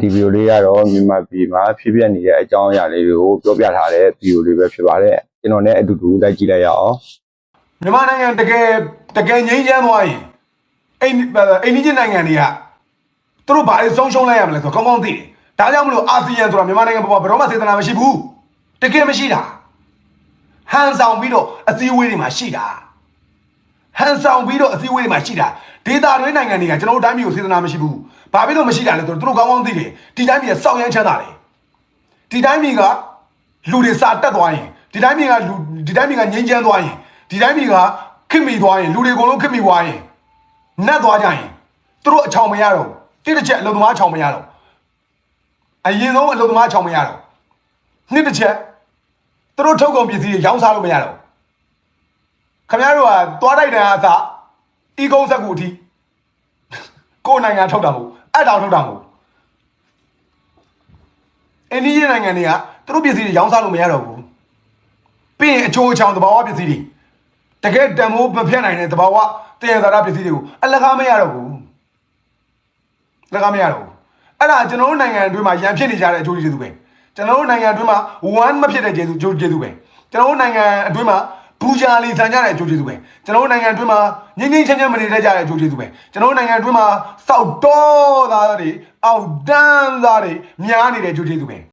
ဒီဗီဒီယိုလေးကတော့မြန်မာပြည်မှာဖြစ်ပျက်နေတဲ့အကြောင်းအရာလေးတွေကိုပြောပြထားတဲ့ဗီဒီယိုလေးပဲဖြစ်ပါတယ်ကျွန်တော်လည်းအတူတူလိုက်ကြည့်လိုက်ရအောင်မြန်မာနိုင်ငံတကယ်ငြိမ်းချမ်းသွားရင်အိန္ဒိယနိုင်ငံတွေကသူတို့ဘာတွေဆုံးရှုံးလိုက်ရမလဲဆိုတော့ကောင်းကောင်းသိတယ်ဒါကြောင့်မလို့အာဆီယံဆိုတာမြန်မာနိုင်ငံပေါ်မှာဘယ်တော့မှစေတနာမရှိဘူးတကယ်မရှိတာဟန်ဆောင်ပြီးတော့အစည်းအဝေးတွေမှာရှိတာဟန်ဆောင်ပြီးတော့အစည်းအဝေးတွေမှာရှိတာဒေတာတွင်းနိုင်ငံတွေကကျွန်တော်တို့တိုင်းပြည်ကိုစေတနာမရှိဘူးဘာဖြစ်လို့မရှိတာလဲဆိုတော့သူတို့ကောင်းကောင်းသိတယ်ဒီတိုင်းပြည်ကစောက်ရမ်းချမ်းသာတယ်ဒီတိုင်းပြည်ကလူတွေစာတက်သွားရင်ဒီတိုင်းပြည်ကငြိမ်းချမ်းသွားရင်ဒီတိုင်းပြည်ကခင်မိသွားရင်လူတွေအကုန်လုံးခင်မိသွားရင်နတ်သွားကြရင်သူတို့အချောင်မရတော့တိတစ်ချက်အလုံသမားချောင်မရတော့အရင်ဆုံးအလုံသမားချောင်မရတော့နှစ်တစ်ချက်သူတို့ထုတ်ကုန်ပစ္စည်းတွေရောင်းစားလို့မရတော့ခင်ဗျားတို့ကသွားတိုက်တယ်အစားဤကုန်းဆက်ကူအထိကိုယ်နိုင်ငံထုတ်တာမဟုတ်အဲ့တောင်ထုတ်တာမဟုတ်အိန္ဒိယနိုင်ငံတွေကသူတို့ပစ္စည်းတွေရောင်းစားလို့မရတော့ဘူးပြီးရင်အချိုးအချောင်သဘာဝပစ္စည်းတွေတကယ်တန်ဖိုးမဖြတ်နိုင်တဲ့သဘာဝတည်ရတာပစ္စည်းတွေကိုအလကားမရတော့ဘူးလက်ကားမရတော့ဘူးအဲ့ဒါကျွန်တော်တို့နိုင်ငံအတွင်းမှာရန်ဖြစ်နေကြတဲ့အကျိုးကျေးဇူးပဲကျွန်တော်တို့နိုင်ငံအတွင်းမှာ1မဖြစ်တဲ့ကျေးဇူးပဲကျွန်တော်တို့နိုင်ငံအတွင်းမှာဘူဂျာလီဆန်ကြတဲ့အကျိုးကျေးဇူးပဲကျွန်တော်တို့နိုင်ငံအတွင်းမှာငြိမ်းငြိမ်းချမ်းချမ်းမနေတတ်ကြတဲ့အကျိုးကျေးဇူးပဲကျွန်တော်တို့နိုင်ငံအတွင်းမှာစောက်တော်သားတွေအောက်တန်းသားတွေများနေတဲ့အကျိုးကျေးဇူးပဲ